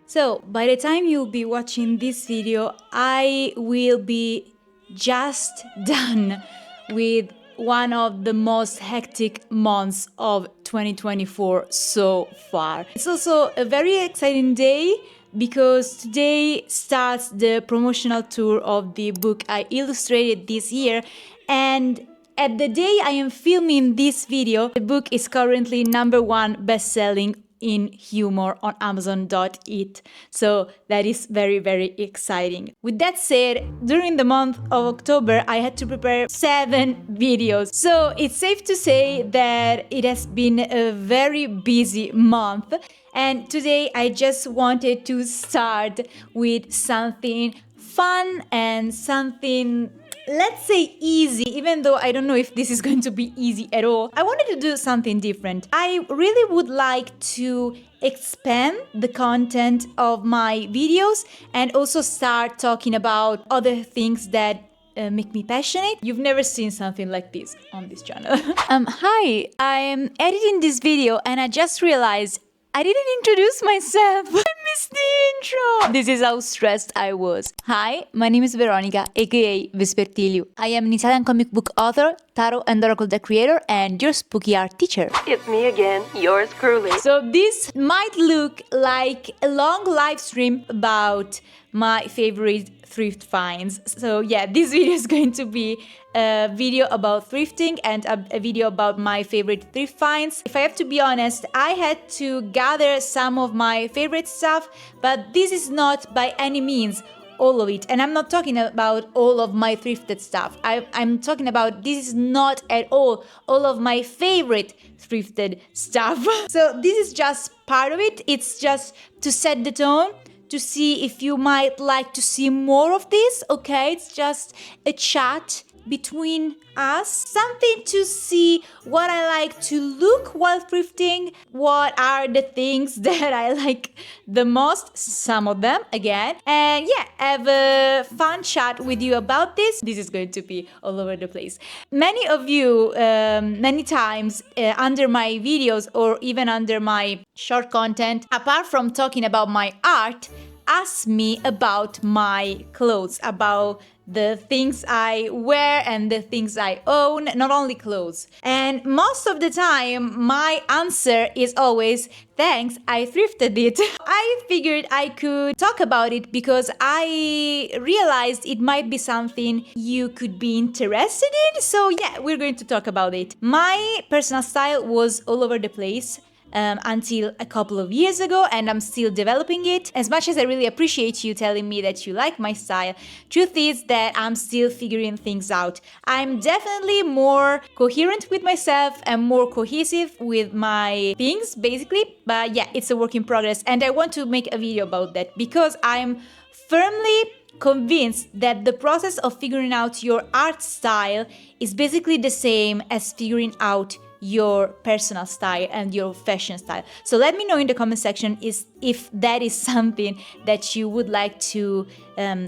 So by the time you'll be watching this video, I will be just done with one of the most hectic months of 2024 so far. It's also a very exciting day because today starts the promotional tour of the book I illustrated this year, and at the day I am filming this video, the book is currently #1 best-selling in humor on Amazon.it. So that is very, very exciting. With that said, during the month of October, I had to prepare 7 videos. So it's safe to say that it has been a very busy month. And today I just wanted to start with something fun and something, let's say, easy, even though I don't know if this is going to be easy at all. I wanted to do something different. I really would like to expand the content of my videos and also start talking about other things that make me passionate. You've never seen something like this on this channel. Hi, I'm editing this video and I just realized I didn't introduce myself. I missed the intro. This is how stressed I was. Hi, my name is Veronica, aka Vespertilio. I am an Italian comic book author, tarot and oracle deck creator, and your spooky art teacher. It's me again, yours truly. So this might look like a long live stream about my favorite thrift finds. So yeah, this video is going to be a video about thrifting and a video about my favorite thrift finds. If I have to be honest, I had to gather some of my favorite stuff, but this is not by any means all of it. And I'm not talking about all of my thrifted stuff. I'm talking about this is not at all of my favorite thrifted stuff. So this is just part of it. It's just to set the tone, to see if you might like to see more of this, okay? It's just a chat between us, something to see what I like to look while thrifting, what are the things that I like the most, some of them again, and yeah, have a fun chat with you about this. This is going to be all over the place. Many of you, many times under my videos or even under my short content, apart from talking about my art, ask me about my clothes, about the things I wear and the things I own, not only clothes. And most of the time, my answer is always, thanks, I thrifted it. I figured I could talk about it because I realized it might be something you could be interested in. So yeah, we're going to talk about it. My personal style was all over the place. Until a couple of years ago, and I'm still developing it. As much as I really appreciate you telling me that you like my style, truth is that I'm still figuring things out. I'm definitely more coherent with myself and more cohesive with my things, basically. But yeah, it's a work in progress, and I want to make a video about that because I'm firmly convinced that the process of figuring out your art style is basically the same as figuring out your personal style and your fashion style. So let me know in the comment section if that is something that you would like to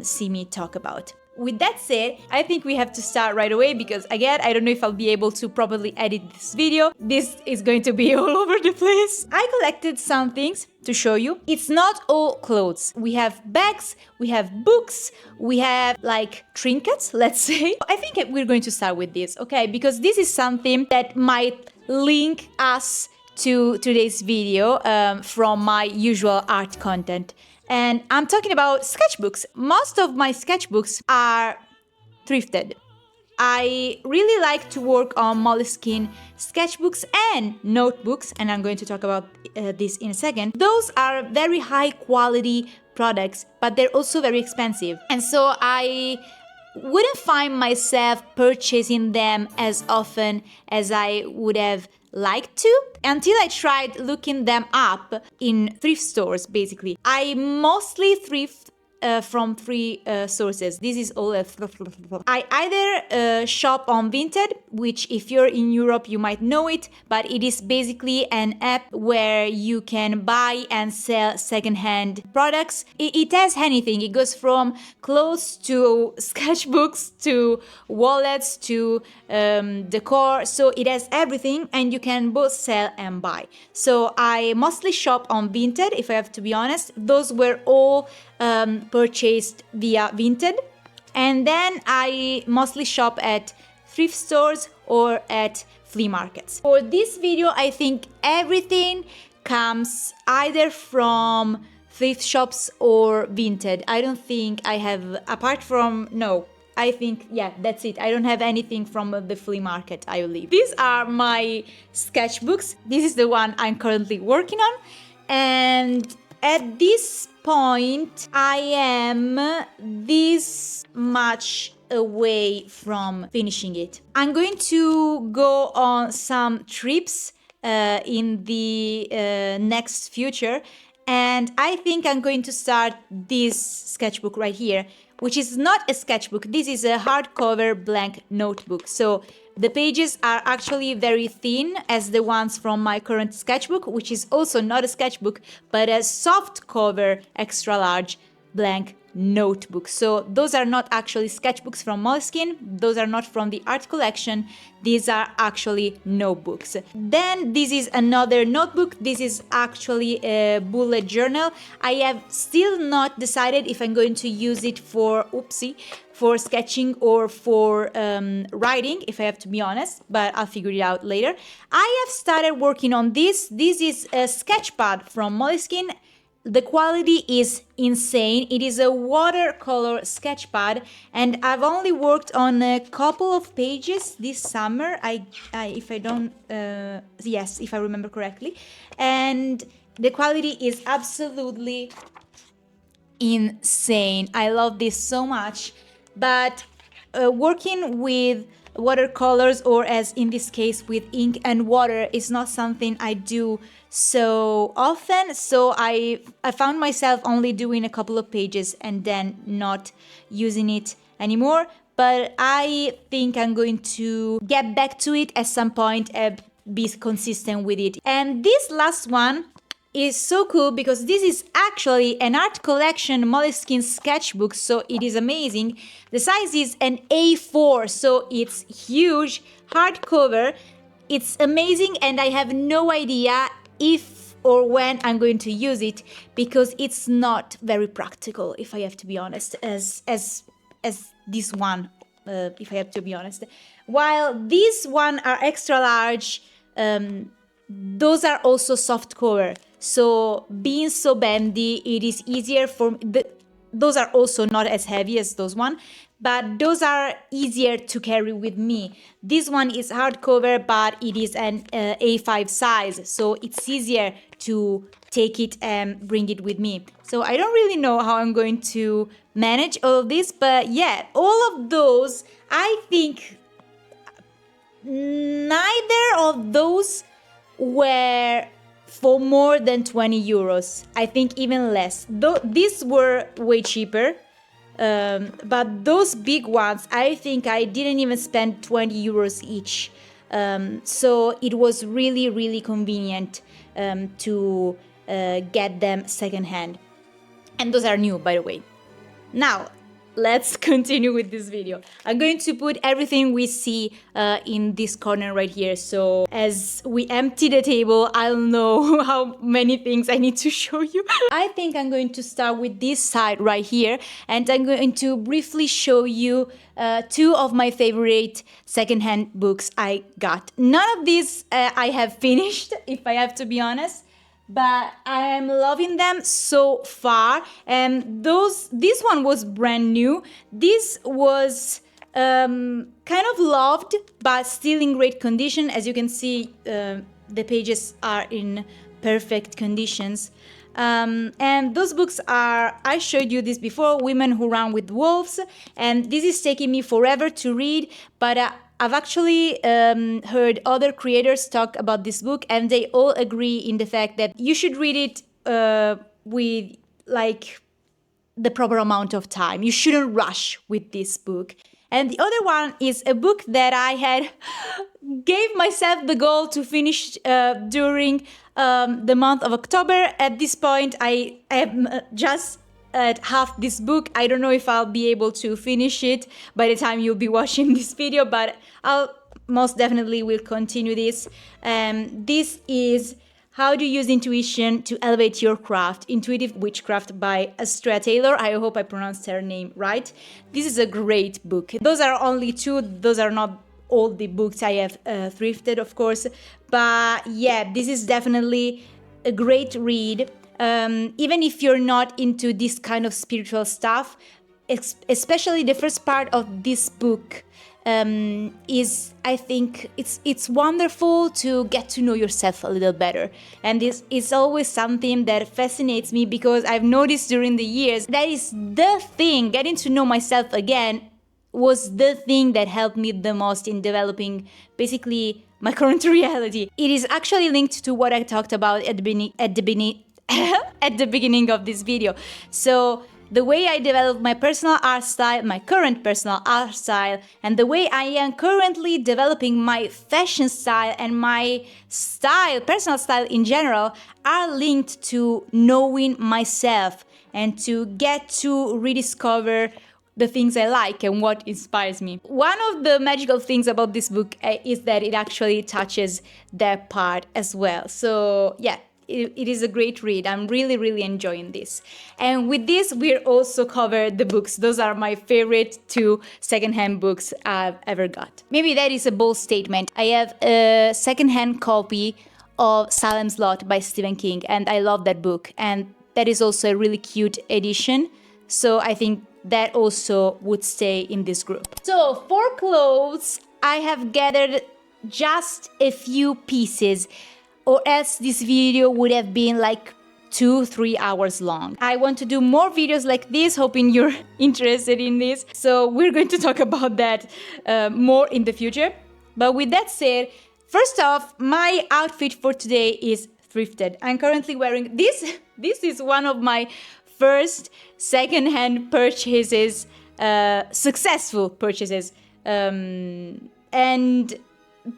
see me talk about. With that said, I think we have to start right away because again, I don't know if I'll be able to properly edit this video. This is going to be all over the place. I collected some things to show you. It's not all clothes. We have bags, we have books, we have like trinkets, let's say. I think we're going to start with this, okay? Because this is something that might link us to today's video from my usual art content. And I'm talking about sketchbooks. Most of my sketchbooks are thrifted. I really like to work on Moleskine sketchbooks and notebooks, and I'm going to talk about this in a second. Those are very high quality products, but they're also very expensive. And so I wouldn't find myself purchasing them as often as I would have liked to until I tried looking them up in thrift stores, basically. I mostly thrift from three sources. This is all I either shop on Vinted, which if you're in Europe you might know it, but it is basically an app where you can buy and sell secondhand products. It has anything. It goes from clothes to sketchbooks to wallets to decor. So it has everything, and you can both sell and buy. So I mostly shop on Vinted, if I have to be honest. Those were all purchased via Vinted. And then I mostly shop at thrift stores or at flea markets. For this video, I think everything comes either from thrift shops or Vinted. I don't think I have, apart from, no, I think, yeah, that's it. I don't have anything from the flea market, I believe. These are my sketchbooks. This is the one I'm currently working on. And at this point, I am this much away from finishing it. I'm going to go on some trips in the next future, and I think I'm going to start this sketchbook right here, which is not a sketchbook. This is a hardcover blank notebook. So the pages are actually very thin as the ones from my current sketchbook, which is also not a sketchbook, but a soft cover extra large blank notebook. So those are not actually sketchbooks from Moleskine. Those are not from the art collection. These are actually notebooks. Then this is another notebook. This is actually a bullet journal. I have still not decided if I'm going to use it for for sketching or for writing, if I have to be honest, but I'll figure it out later. I have started working on this. This is a sketchpad from Moleskine. The quality is insane. It is a watercolor sketchpad, and I've only worked on a couple of pages this summer. If I remember correctly, and the quality is absolutely insane. I love this so much. But working with watercolors, or as in this case with ink and water, is not something I do so often. So I found myself only doing a couple of pages and then not using it anymore. But I think I'm going to get back to it at some point and be consistent with it. And this last one is so cool because this is actually an art collection Moleskine sketchbook, so it is amazing. The size is an A4, so it's huge, hardcover. It's amazing, and I have no idea if or when I'm going to use it because it's not very practical, if I have to be honest, as this one, if I have to be honest. While these one are extra large, those are also soft cover. So being so bendy, it is easier for those are also not as heavy as those one, but those are easier to carry with me. This one is hardcover, but it is an A5 size, so it's easier to take it and bring it with me. So I don't really know how I'm going to manage all of this, but yeah, all of those, I think neither of those were for more than 20 euros. I think even less. These were way cheaper, but those big ones, I think I didn't even spend 20 euros each. So it was really, really convenient to get them secondhand. And those are new, by the way. Now, let's continue with this video. I'm going to put everything we see in this corner right here. So as we empty the table, I'll know how many things I need to show you. I think I'm going to start with this side right here. And I'm going to briefly show you two of my favorite secondhand books I got. None of these I have finished, if I have to be honest. But I am loving them so far. And this one was brand new. This was kind of loved, but still in great condition. As you can see, the pages are in perfect conditions. And those books are, I showed you this before, Women Who Run with Wolves. And this is taking me forever to read, but I've actually heard other creators talk about this book, and they all agree in the fact that you should read it with like the proper amount of time. You shouldn't rush with this book. And the other one is a book that I had gave myself the goal to finish during the month of October. At this point, I am just at half this book. I don't know if I'll be able to finish it by the time you'll be watching this video, but I'll most definitely will continue this. This is How to Use Intuition to Elevate Your Craft, Intuitive Witchcraft by Astra Taylor. I hope I pronounced her name right. This is a great book. Those are only two. Those are not all the books I have thrifted, of course. But yeah, this is definitely a great read. Even if you're not into this kind of spiritual stuff, especially the first part of this book is, I think, it's wonderful to get to know yourself a little better. And this is always something that fascinates me, because I've noticed during the years that is the thing, getting to know myself again was the thing that helped me the most in developing basically my current reality. It is actually linked to what I talked about at the beginning of this video. So the way I developed my personal art style, my current personal art style, and the way I am currently developing my fashion style and my style, personal style in general, are linked to knowing myself and to get to rediscover the things I like and what inspires me. One of the magical things about this book is that it actually touches that part as well. So yeah, it is a great read. I'm really, really enjoying this. And with this, we're also covered the books. Those are my favorite two secondhand books I've ever got. Maybe that is a bold statement. I have a secondhand copy of Salem's Lot by Stephen King, and I love that book. And that is also a really cute edition. So I think that also would stay in this group. So for clothes, I have gathered just a few pieces, or else this video would have been like 2-3 hours long. I want to do more videos like this, hoping you're interested in this. So we're going to talk about that more in the future. But with that said, first off, my outfit for today is thrifted. I'm currently wearing this. This is one of my first second-hand purchases, successful purchases. And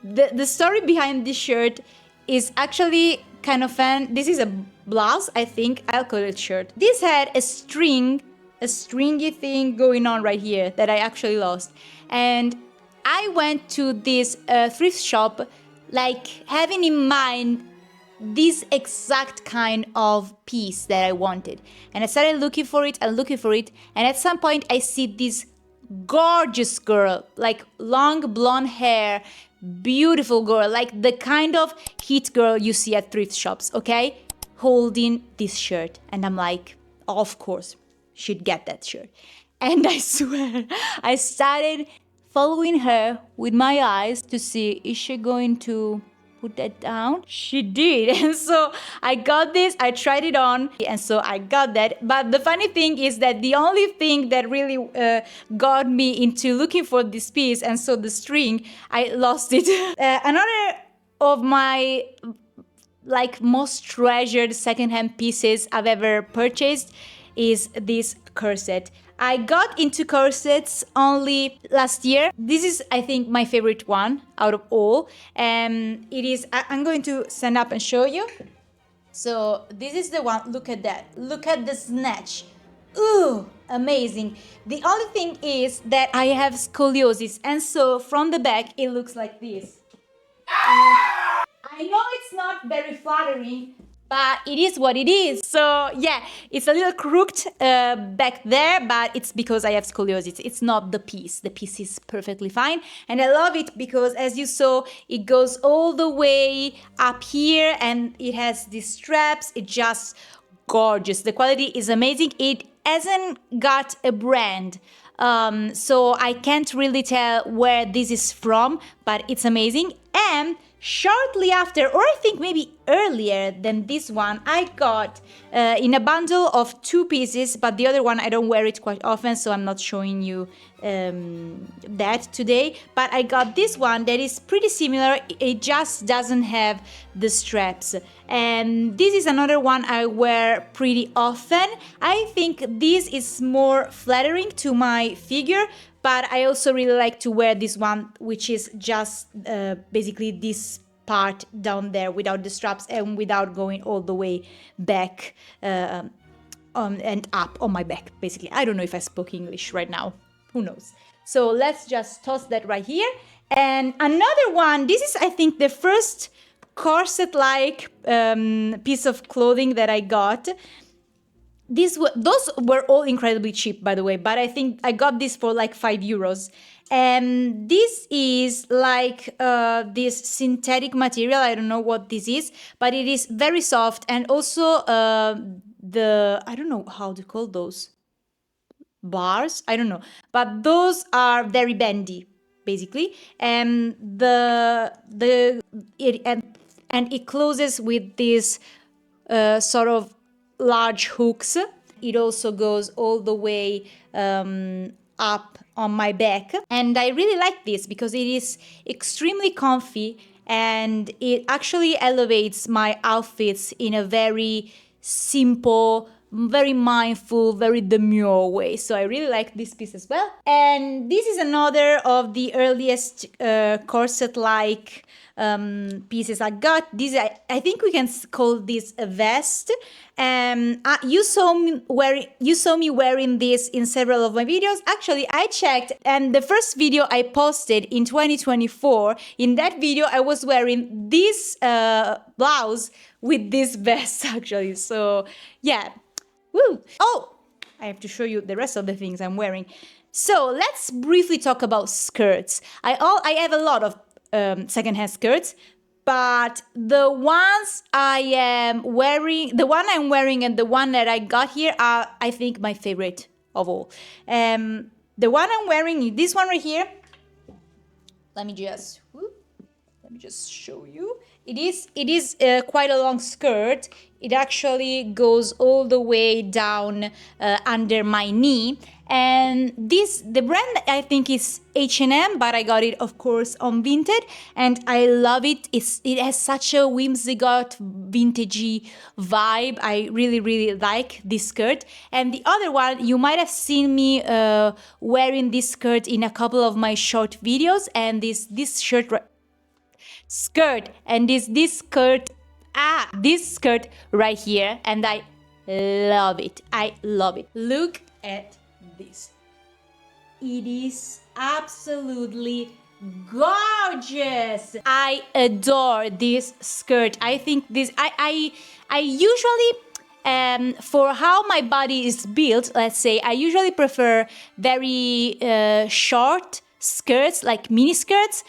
the story behind this shirt is actually kind of fun. This is a blouse, I think. I'll call it shirt. This had a stringy thing going on right here that I actually lost. And I went to this thrift shop, like having in mind this exact kind of piece that I wanted. And I started looking for it and looking for it. And at some point I see this gorgeous girl, like long blonde hair, beautiful girl, like the kind of hit girl you see at thrift shops, okay? Holding this shirt. And I'm like, of course, should get that shirt. And I swear, I started following her with my eyes to see, is she going to put that down? She did. And so I got this, I tried it on, and so I got that. But the funny thing is that the only thing that really got me into looking for this piece, and so the string, I lost it. Another of my like most treasured secondhand pieces I've ever purchased is this corset. I got into corsets only last year. This is, I think, my favorite one out of all. It is, I'm going to stand up and show you. So this is the one, look at that. Look at the snatch. Ooh, amazing. The only thing is that I have scoliosis, and so from the back it looks like this. I know it's not very flattering, but it is what it is. So yeah, it's a little crooked back there, but it's because I have scoliosis. It's not the piece. The piece is perfectly fine. And I love it because, as you saw, it goes all the way up here and it has these straps. It's just gorgeous. The quality is amazing. It hasn't got a brand. So I can't really tell where this is from, but it's amazing. And shortly after, or I think maybe earlier than this one, I got in a bundle of 2 pieces, but the other one I don't wear it quite often, so I'm not showing you that today. But I got this one that is pretty similar, it just doesn't have the straps. And this is another one I wear pretty often. I think this is more flattering to my figure, but I also really like to wear this one, which is just basically this part down there without the straps and without going all the way back and up on my back, basically. I don't know if I spoke English right now. Who knows? So let's just toss that right here. And another one, this is, I think, the first corset-like piece of clothing that I got. Those were all incredibly cheap, by the way, but I think I got this for like €5. And this is like this synthetic material. I don't know what this is, but it is very soft. And also I don't know how to call those. Bars? I don't know. But those are very bendy, basically. And it closes with this sort of large hooks. It also goes all the way up on my back, and I really like this because it is extremely comfy and it actually elevates my outfits in a very simple, very mindful, very demure way. So I really like this piece as well. And this is another of the earliest corset-like pieces I got. This I think we can call this a vest. You saw me wearing this in several of my videos. Actually, I checked, and the first video I posted in 2024, in that video I was wearing this blouse with this vest actually. So yeah. Woo! Oh, I have to show you the rest of the things I'm wearing. So let's briefly talk about skirts. I have a lot of secondhand skirts, but the ones I am wearing, the one I'm wearing and the one that I got here are, I think, my favorite of all. The one I'm wearing, this one right here. Let me just show you. It is quite a long skirt. It actually goes all the way down under my knee. And the brand I think is H&M, but I got it, of course, on Vinted, and I love it. It has such a whimsigoth, vintagey vibe. I really, really like this skirt. And the other one, you might have seen me wearing this skirt in a couple of my short videos, and this skirt and this skirt right here, and I love it. I love it. Look at this. It is absolutely gorgeous. I adore this skirt. I think this I usually for how my body is built, let's say, I usually prefer very short skirts, like mini skirts,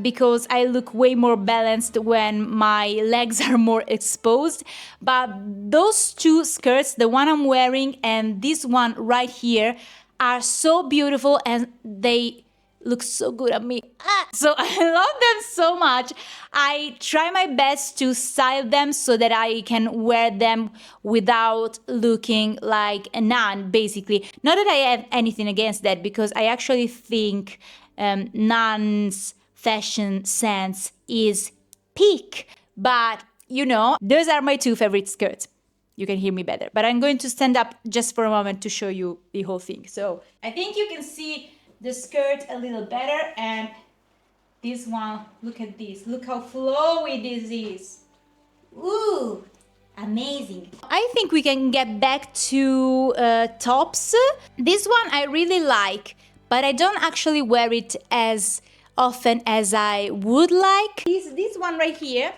because I look way more balanced when my legs are more exposed. But those two skirts, the one I'm wearing and this one right here, are so beautiful and they look so good on me. So I love them so much. I try my best to style them so that I can wear them without looking like a nun, basically. Not that I have anything against that, because I actually think nuns' fashion sense is peak. But, you know, those are my two favorite skirts. You can hear me better. But I'm going to stand up just for a moment to show you the whole thing. So I think you can see the skirt a little better, and this one, look at this. Look how flowy this is. Ooh, amazing. I think we can get back to tops. This one I really like, but I don't actually wear it as often as I would like. This one right here,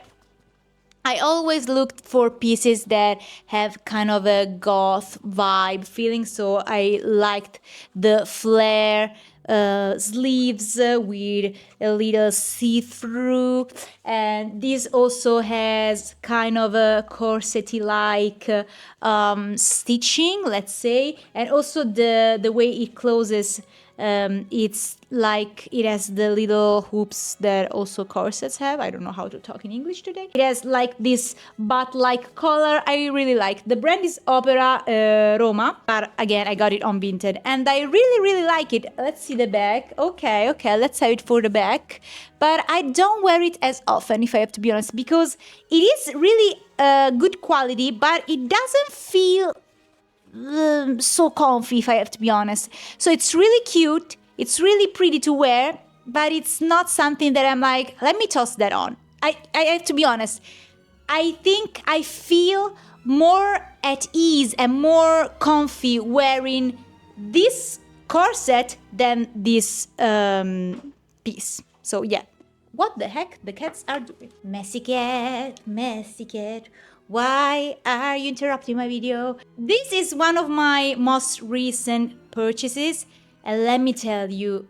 I always looked for pieces that have kind of a goth vibe feeling, so I liked the flare sleeves with a little see-through, and this also has kind of a corset-y like stitching, let's say, and also the way it closes It's like it has the little hoops that also corsets have. I don't know how to talk in English today. It has like this butt-like collar. I really like. The brand is Opera Roma, but again, I got it on Vinted, and I really, really like it. Let's see the back. Okay, let's have it for the back. But I don't wear it as often, if I have to be honest, because it is really good quality, but it doesn't feel so comfy, if I have to be honest. So it's really cute, it's really pretty to wear, but it's not something that I'm like, let me toss that on. I have to be honest, I think I feel more at ease and more comfy wearing this corset than this piece. So yeah. What the heck the cats are doing? Messy cat, why are you interrupting my video? This is one of my most recent purchases, and let me tell you,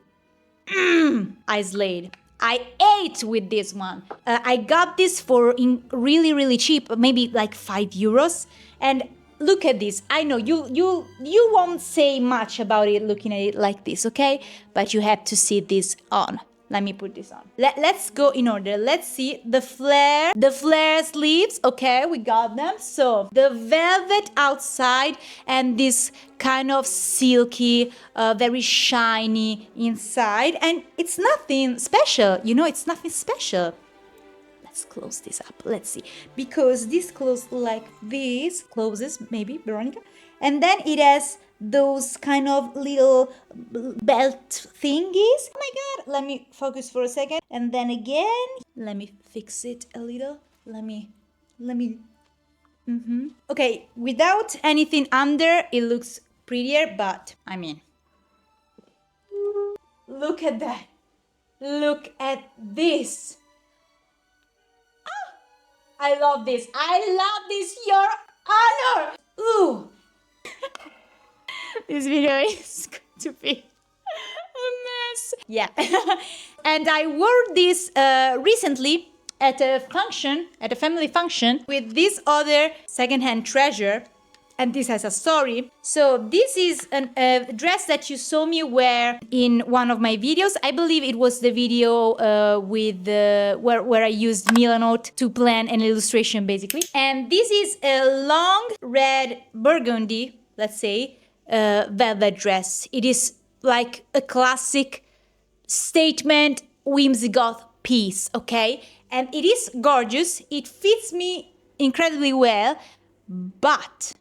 I slayed. I ate with this one. I got this for really, really cheap, maybe like €5. And look at this. I know you won't say much about it looking at it like this, okay? But you have to see this on. Let me put this on. Let's go in order. Let's see the flare sleeves. Okay, we got them. So the velvet outside and this kind of silky, very shiny inside. And it's nothing special. You know, it's nothing special. Let's close this up. Let's see. Because this closes like this. Closes, maybe, Veronica. And then it has those kind of little belt thingies. Oh my god, let me focus for a second. And then again, let me fix it a little. Let me Okay, without anything under, it looks prettier, but I mean, look at that. Look at this. I love this. Your honor. Ooh. This video is going to be a mess. Yeah. And I wore this recently at a function, at a family function, with this other secondhand treasure. And this has a story. So this is a dress that you saw me wear in one of my videos. I believe it was the video with where I used Milanote to plan an illustration, basically. And this is a long red burgundy, let's say, velvet dress. It is like a classic statement whimsigoth piece, okay? And it is gorgeous. It fits me incredibly well, but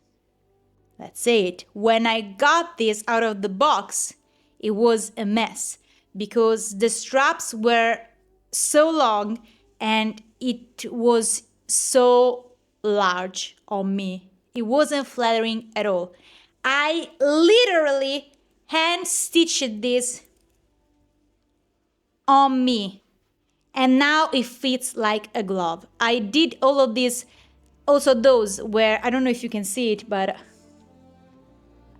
let's say it, when I got this out of the box, it was a mess because the straps were so long and it was so large on me. It wasn't flattering at all. I literally hand stitched this on me, and now it fits like a glove. I did all of this, also those where, I don't know if you can see it, but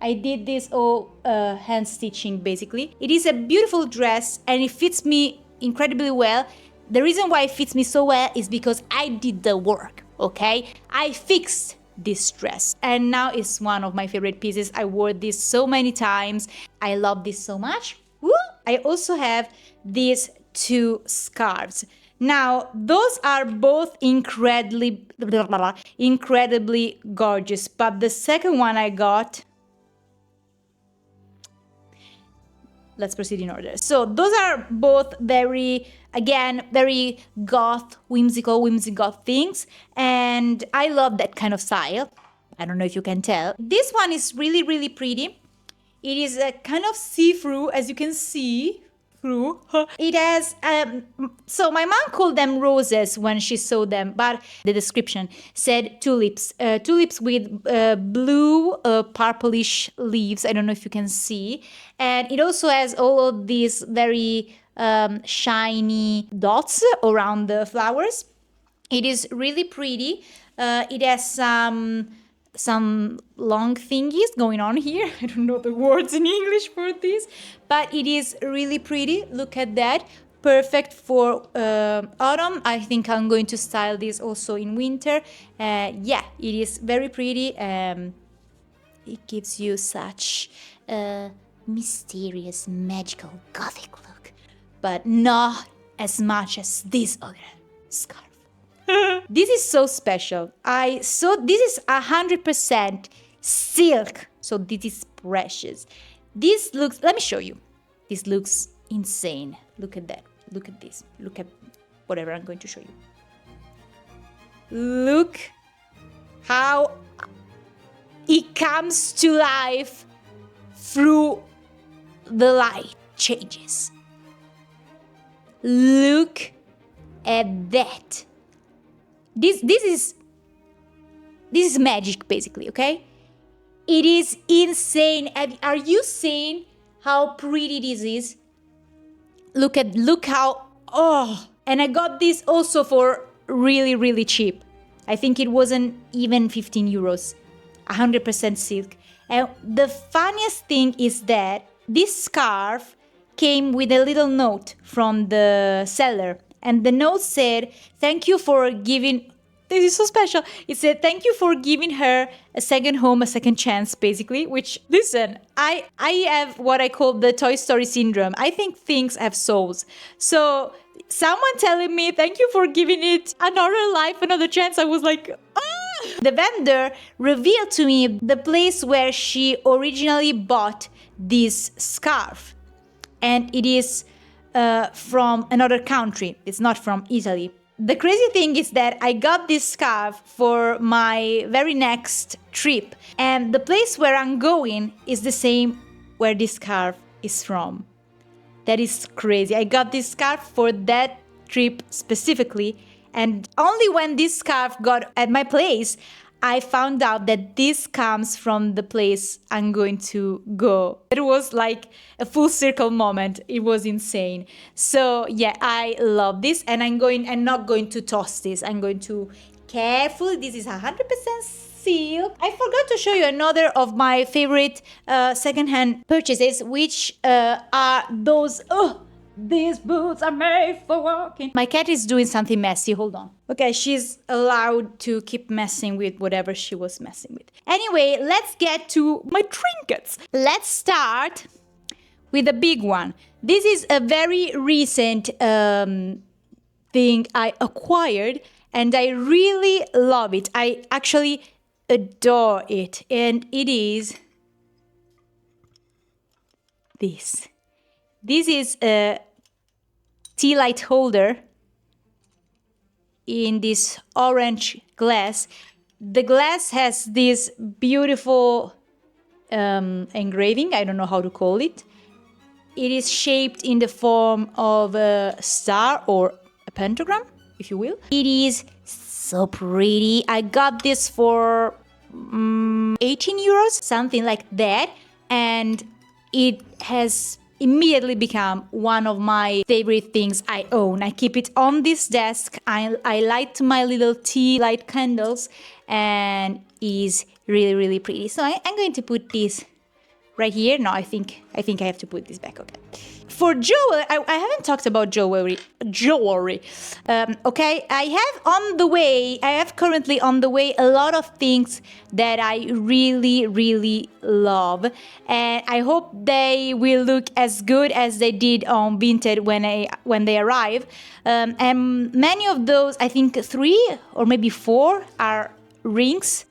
I did this all hand stitching basically. It is a beautiful dress and it fits me incredibly well. The reason why it fits me so well is because I did the work, okay? I fixed this dress and now it's one of my favorite pieces. I wore this so many times. I love this so much. Woo! I also have these two scarves. Now, those are both incredibly gorgeous, but the second one I got, let's proceed in order. So those are both very goth, whimsical things. And I love that kind of style. I don't know if you can tell. This one is really, really pretty. It is a kind of see-through, as you can see. Through. It has, so my mom called them roses when she saw them, but the description said tulips. Tulips with blue, purplish leaves. I don't know if you can see. And it also has all of these very shiny dots around the flowers. It is really pretty. It has some long thingies going on here. I don't know the words in English for this, but it is really pretty. Look at that. Perfect for autumn. I think I'm going to style this also in winter. Yeah, it is very pretty. It gives you such mysterious, magical, gothic look, but not as much as this other scarf. This is so special. This is 100% silk, so this is precious. This looks, let me show you. This looks insane. Look at that. Look at this. Look at whatever I'm going to show you. Look how it comes to life through the light changes. Look at that. This is magic, basically, okay? It is insane. Are you seeing how pretty this is? Look how, oh. And I got this also for really, really cheap. I think it wasn't even 15 euros. 100% silk. And the funniest thing is that this scarf came with a little note from the seller. And the note said, thank you for giving... This is so special. It said, thank you for giving her a second home, a second chance, basically. Which, listen, I have what I call the Toy Story syndrome. I think things have souls. So someone telling me, thank you for giving it another life, another chance, I was like, ah! The vendor revealed to me the place where she originally bought this scarf. And it is from another country. It's not from Italy. The crazy thing is that I got this scarf for my very next trip. And the place where I'm going is the same where this scarf is from. That is crazy. I got this scarf for that trip specifically. And only when this scarf got at my place, I found out that this comes from the place I'm going to go. It was like a full circle moment. It was insane. So yeah, I love this, and I'm not going to toss this. I'm going to carefully, this is 100% silk. I forgot to show you another of my favorite secondhand purchases, which are those, these boots are made for walking. My cat is doing something messy. Hold on. Okay, she's allowed to keep messing with whatever she was messing with. Anyway, let's get to my trinkets. Let's start with a big one. This is a very recent thing I acquired, and I really love it. I actually adore it. And it is this. This is a tea light holder in this orange glass. The glass has this beautiful engraving. I don't know how to call it. It is shaped in the form of a star or a pentagram, if you will. It is so pretty. I got this for 18 euros, something like that. And it has immediately become one of my favorite things I own. I keep it on this desk. I light my little tea light candles, and it is really, really pretty. So I'm going to put this right here. No, I think I have to put this back. Okay. For jewelry, I haven't talked about jewelry. Okay, I have currently on the way a lot of things that I really, really love, and I hope they will look as good as they did on Vinted when they arrive. And many of those, I think 3 or maybe 4, are rings.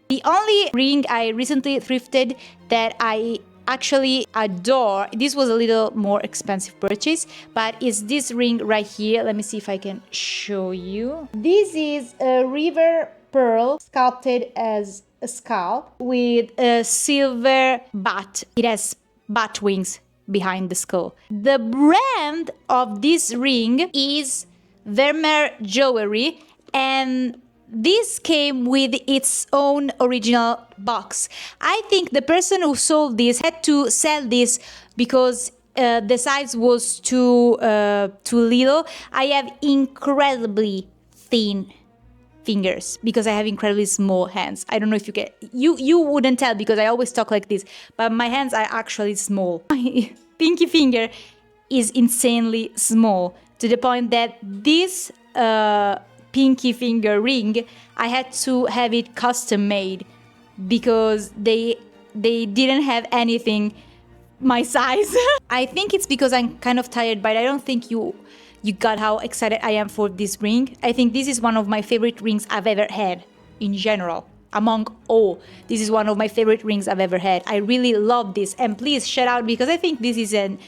The only ring I recently thrifted that I actually adore, this was a little more expensive purchase, but it's this ring right here. Let me see if I can show you. This is a river pearl sculpted as a skull with a silver bat. It has bat wings behind the skull. The brand of this ring is Vermeer Jewelry, and this came with its own original box. I think the person who sold this had to sell this because the size was too little. I have incredibly thin fingers because I have incredibly small hands. I don't know if you wouldn't tell because I always talk like this, but my hands are actually small. My pinky finger is insanely small, to the point that this pinky finger ring, I had to have it custom made because they didn't have anything my size. I think it's because I'm kind of tired, but I don't think you got how excited I am for this ring. I think this is one of my favorite rings I've ever had in general. Among all, this is one of my favorite rings I've ever had. I really love this, and please shout out, because I think this is an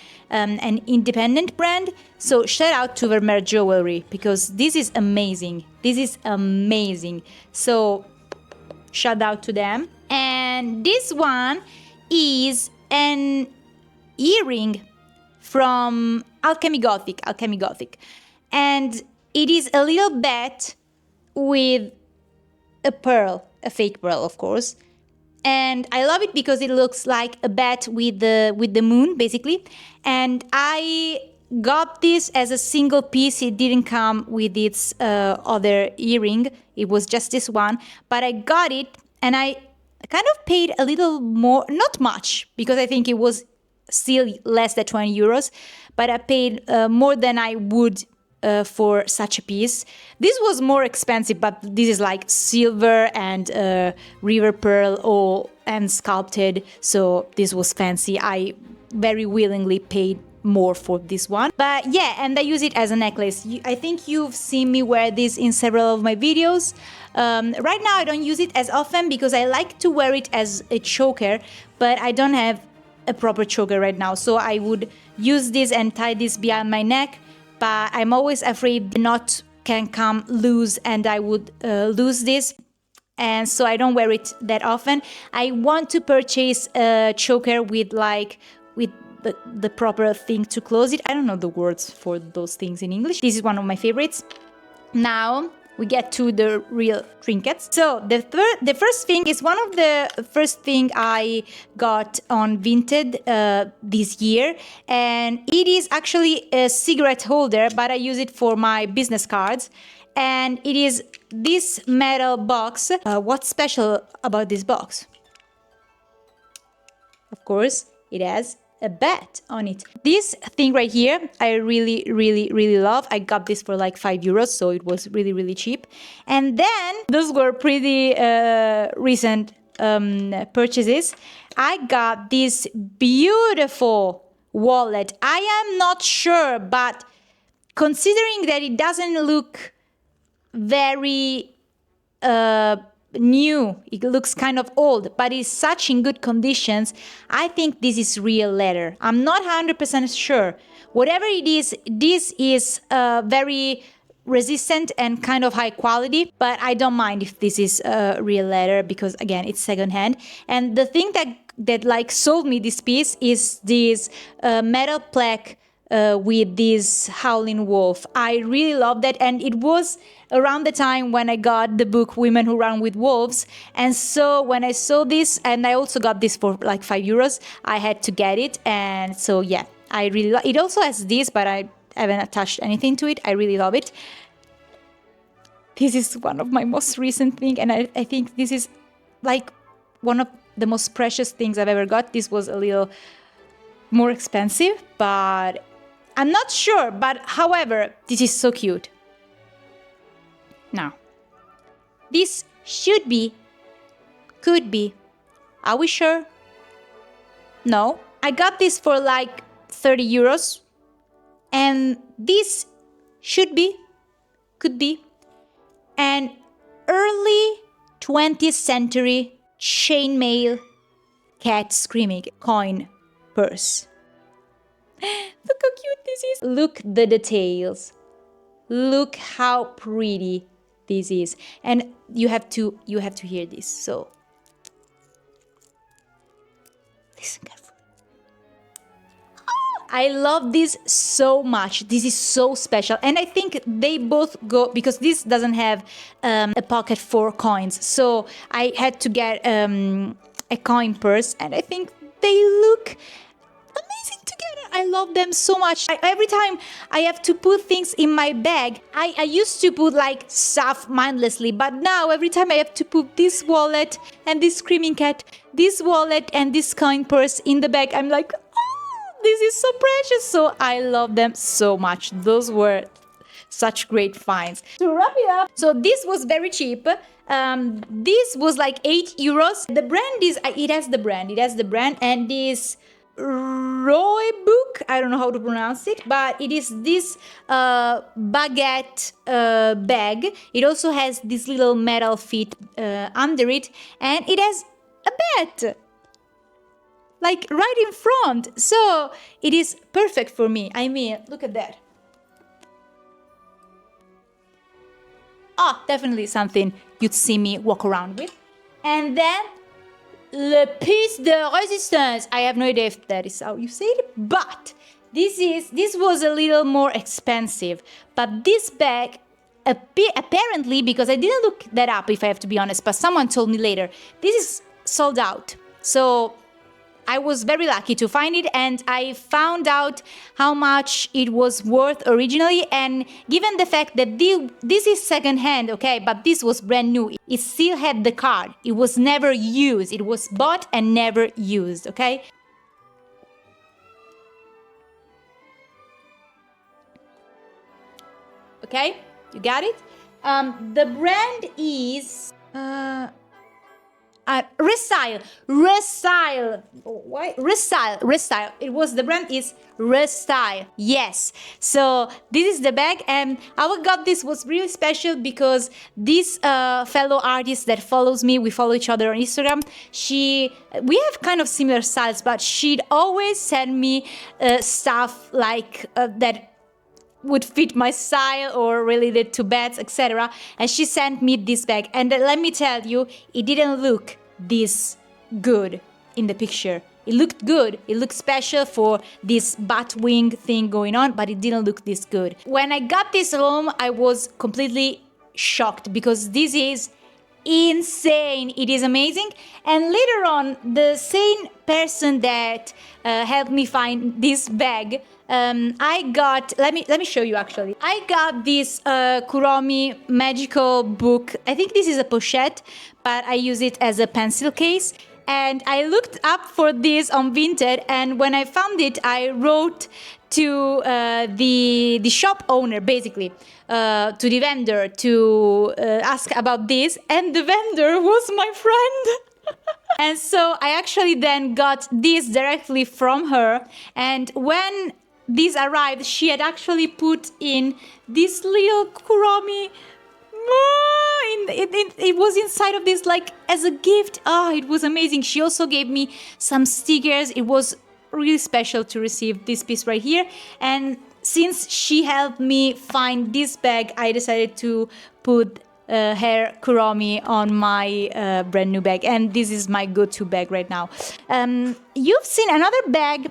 independent brand. So shout out to Vermeer Jewelry, because this is amazing. This is amazing. So shout out to them. And this one is an earring from Alchemy Gothic, and it is a little bat with a pearl, a fake pearl, of course. And I love it because it looks like a bat with the moon, basically. And I got this as a single piece. It didn't come with its other earring. It was just this one. But I got it, and I kind of paid a little more, not much, because I think it was still less than 20 euros. But I paid more than I would for such a piece. This was more expensive, but this is like silver and river pearl all and sculpted, so this was fancy. I very willingly paid more for this one. But yeah, and I use it as a necklace. I think you've seen me wear this in several of my videos. Right now I don't use it as often because I like to wear it as a choker, but I don't have a proper choker right now, so I would use this and tie this behind my neck. But I'm always afraid the knot can come loose and I would lose this. And so I don't wear it that often. I want to purchase a choker with the proper thing to close it. I don't know the words for those things in English. This is one of my favorites. Now we get to the real trinkets. So the first thing is one of the first thing I got on Vinted this year, and it is actually a cigarette holder, but I use it for my business cards. And it is this metal box. What's special about this box? Of course, it has a bat on it. This thing right here, I really, really, really love. I got this for like 5 euros, so it was really, really cheap. And then, those were pretty recent purchases. I got this beautiful wallet. I am not sure, but considering that it doesn't look very new, it looks kind of old, but it's such in good conditions. I think this is real leather. I'm not 100% sure. Whatever it is, this is very resistant and kind of high quality, but I don't mind if this is real leather because again, it's secondhand. And the thing that like sold me this piece is this metal plaque with this howling wolf. I really love that, and it was around the time when I got the book Women Who Run with Wolves, and so when I saw this, and I also got this for like 5 euros, I had to get it. And so yeah, I really love it. Also has this, but I haven't attached anything to it. I really love it. This is one of my most recent things, and I think this is like one of the most precious things I've ever got. This was a little more expensive, but I'm not sure. But however, this is so cute. Now, this should be, could be, are we sure? No, I got this for like 30 euros, and this should be, could be, an early 20th century chainmail cat screaming coin purse. Look how cute this is. Look the details. Look how pretty this is. And you have to hear this. So listen carefully. I love this so much. This is so special. And I think they both go, because this doesn't have a pocket for coins. So I had to get a coin purse, and I think they look amazing together. I love them so much. Every time I have to put things in my bag, I used to put like stuff mindlessly, but now every time I have to put this wallet and this screaming cat, this wallet and this coin purse in the bag, I'm like, oh, this is so precious. So I love them so much. Those were such great finds. To wrap it up, so this was very cheap. This was like 8 euros. The brand is, it has the brand, and this Roy book. I don't know how to pronounce it, but it is this baguette bag. It also has this little metal feet under it, and it has a bed, like right in front. So it is perfect for me. I mean, look at that. Ah, definitely something you'd see me walk around with. And then le piece de résistance. I have no idea if that is how you say it, but this was a little more expensive. But this bag, apparently, because I didn't look that up, if I have to be honest, but someone told me later, this is sold out. So I was very lucky to find it, and I found out how much it was worth originally. And given the fact that this is secondhand, okay, but this was brand new, it still had the card. It was never used. It was bought and never used, okay? Okay, you got it? The brand is Restyle. Why? Restyle. The brand is Restyle. Yes. So this is the bag, and how I got this was really special because this fellow artist that follows me, we follow each other on Instagram. We have kind of similar styles, but she'd always send me stuff like that would fit my style or related to beds, etc. And she sent me this bag, and let me tell you, it didn't look this good in the picture. It looked good, it looked special for this bat wing thing going on, but it didn't look this good. When I got this home, I was completely shocked because this is insane. It is amazing. And later on, the same person that helped me find this bag, I got, let me show you actually. I got this Kuromi magical book. I think this is a pochette, but I use it as a pencil case. And I looked up for this on Vinted, and when I found it, I wrote to the shop owner, basically, to the vendor, to ask about this, and the vendor was my friend. And so I actually then got this directly from her, and when this arrived, she had actually put in this little Kuromi. It was inside of this, like, as a gift. Oh, it was amazing. She also gave me some stickers. It was really special to receive this piece right here. And since she helped me find this bag, I decided to put her Kuromi on my brand new bag. And this is my go-to bag right now. You've seen another bag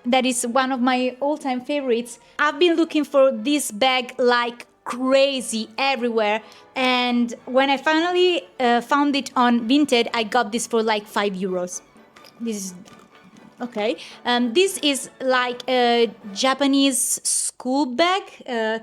that is one of my all-time favorites. I've been looking for this bag like crazy everywhere, and when I finally found it on Vinted, I got this for like €5. This is okay. This is like a Japanese school bag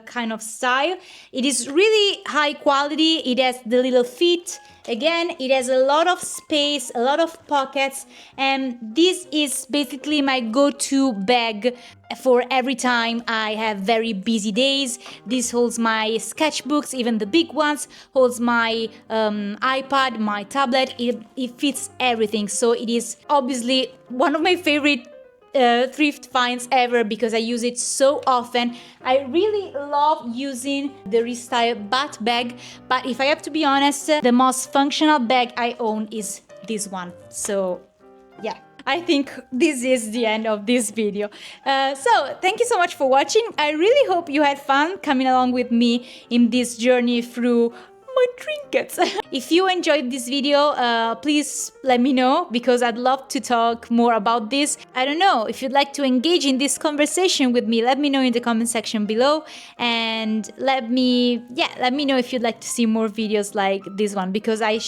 kind of style. It is really high quality. It has the little feet. Again, it has a lot of space, a lot of pockets, and this is basically my go-to bag for every time I have very busy days. This holds my sketchbooks, even the big ones, holds my iPad, my tablet. It fits everything. So it is obviously one of my favorite thrift finds ever because I use it so often. I really love using the Restyle bat bag, but if I have to be honest, the most functional bag I own is this one. So yeah, I think this is the end of this video. So thank you so much for watching. I really hope you had fun coming along with me in this journey through my trinkets. If you enjoyed this video, please let me know because I'd love to talk more about this. I don't know, if you'd like to engage in this conversation with me, let me know in the comment section below, and let me know if you'd like to see more videos like this one, because I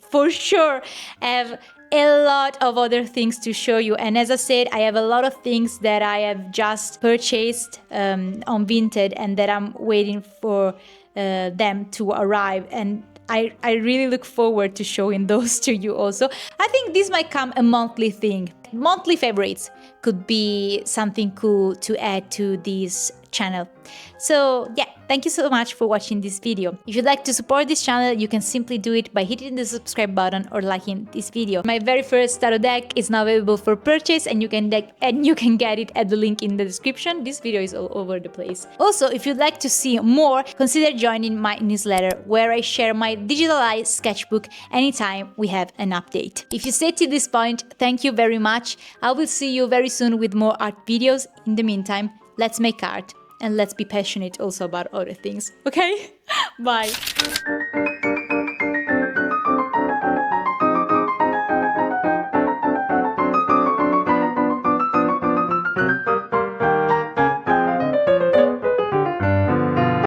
for sure have a lot of other things to show you. And as I said, I have a lot of things that I have just purchased on Vinted and that I'm waiting for them to arrive, and I really look forward to showing those to you also. I think this might come a monthly thing. Monthly favorites could be something cool to add to this channel. So yeah, thank you so much for watching this video. If you'd like to support this channel, you can simply do it by hitting the subscribe button or liking this video. My very first tarot deck is now available for purchase, and you can get it at the link in the description. This video is all over the place. Also, if you'd like to see more, consider joining my newsletter where I share my digitalized sketchbook anytime we have an update. If you stayed to this point, thank you very much. I will see you very soon with more art videos. In the meantime, let's make art and let's be passionate also about other things, okay? Bye!